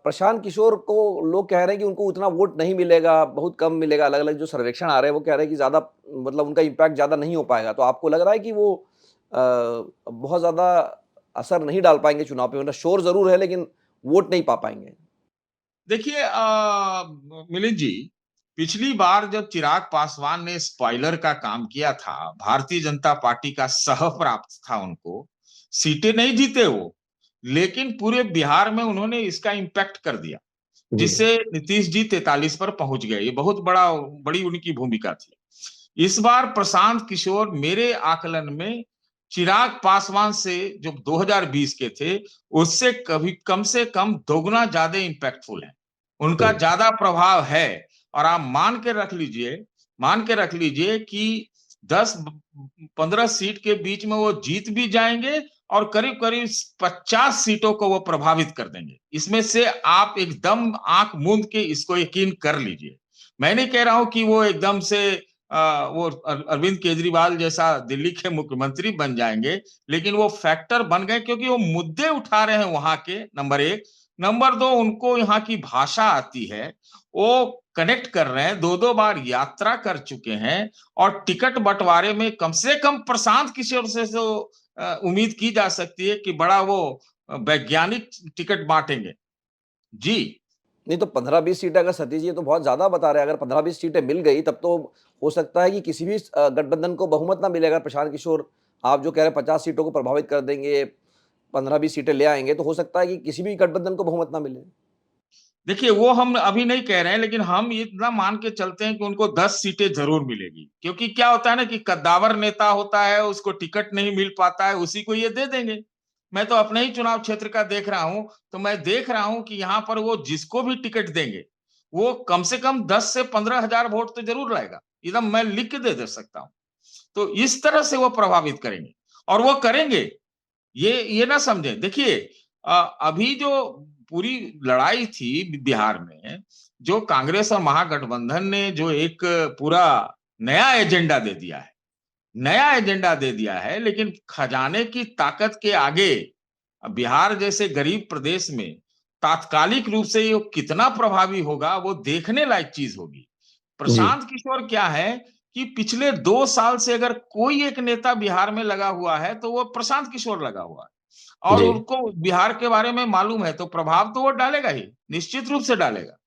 प्रशांत किशोर को लोग कह रहे हैं कि उनको उतना वोट नहीं मिलेगा, बहुत कम मिलेगा। अलग-अलग जो सर्वेक्षण आ रहे हैं, वो कह रहे हैं कि ज़्यादा मतलब उनका इम्पैक्ट ज़्यादा नहीं हो पाएगा। तो आपको लग रहा है कि वो बहुत ज़्यादा असर नहीं डाल पाएँगे चुनाव पे? मतलब शोर ज़रूर है, लेकिन वोट नहीं पा पाएँगे? देखिए मिलिंद जी, पिछली बार जब चिराग पासवान ने स्पॉइलर का काम किया था, भारतीय जनता पार्टी का सह प्राप्त था उनको, सीटें नहीं जीते वो, लेकिन पूरे बिहार में उन्होंने इसका इम्पैक्ट कर दिया, जी। जिससे नीतीश जी 43 पर पहुंच गए। ये बहुत बड़ी उनकी भूमिका थी। इस बार प्रशांत किशोर मेरे आकलन में चिराग पासवान से जो 2020 के थे, उससे कभी कम से कम दोगुना ज्यादा इम्पैक्टफुल है। उनका जी। ज्यादा प्रभाव है। और आप मान के रख लीजिए कि 10-15 सीट के बीच में वो जीत भी जाएंगे और करीब करीब 50 सीटों को वो प्रभावित कर देंगे। इसमें से आप एकदम आंख मूंद के इसको यकीन कर लीजिए। मैं नहीं कह रहा हूं कि वो एकदम से वो अरविंद केजरीवाल जैसा दिल्ली के मुख्यमंत्री बन जाएंगे, लेकिन वो फैक्टर बन गए क्योंकि वो मुद्दे उठा रहे हैं वहां के। नंबर एक। नंबर दो, उनको यहाँ की भाषा आती है, वो कनेक्ट कर रहे हैं, 2-2 बार यात्रा कर चुके हैं। और टिकट बंटवारे में कम से कम प्रशांत किशोर से तो उम्मीद की जा सकती है कि बड़ा वो वैज्ञानिक टिकट बांटेंगे। जी। नहीं तो 15-20 सीटें अगर सतीश जी तो बहुत ज़्यादा बता रहे हैं। अगर 15-20 सीटें मिल गई तब तो हो सकता है कि किसी भी गठबंधन को बहुमत ना मिले। अगर प्रशांत किशोर आप जो कह रहे हैं 50 सीटों को प्रभावित कर देंगे, 15-20 सीटें ले आएँगे, तो हो सकता है कि किसी भी गठबंधन को बहुमत ना मिले। देखिए, वो हम अभी नहीं कह रहे हैं, लेकिन हम इतना मान के चलते हैं कि उनको 10 सीटें जरूर मिलेगी। क्योंकि क्या होता है ना कि कद्दावर नेता होता है, उसको टिकट नहीं मिल पाता है, उसी को ये दे देंगे। मैं तो अपने ही चुनाव क्षेत्र का देख रहा हूं, तो मैं देख रहा हूं कि यहाँ पर वो जिसको भी टिकट देंगे, वो कम से कम 10 से 15 हजार वोट तो जरूर लाएगा। एकदम मैं लिख के दे सकता हूं। तो इस तरह से वो प्रभावित करेंगे। और वो करेंगे, ये ना समझे। देखिए, अभी जो पूरी लड़ाई थी बिहार में, जो कांग्रेस और महागठबंधन ने जो एक पूरा नया एजेंडा दे दिया है, लेकिन खजाने की ताकत के आगे बिहार जैसे गरीब प्रदेश में तात्कालिक रूप से ये कितना प्रभावी होगा, वो देखने लायक चीज होगी। जी। प्रशांत किशोर क्या है कि पिछले 2 साल से अगर कोई एक नेता बिहार में लगा हुआ है, तो वो प्रशांत किशोर लगा हुआ है। और जी। उनको बिहार के बारे में मालूम है, तो प्रभाव तो वो डालेगा ही, निश्चित रूप से डालेगा।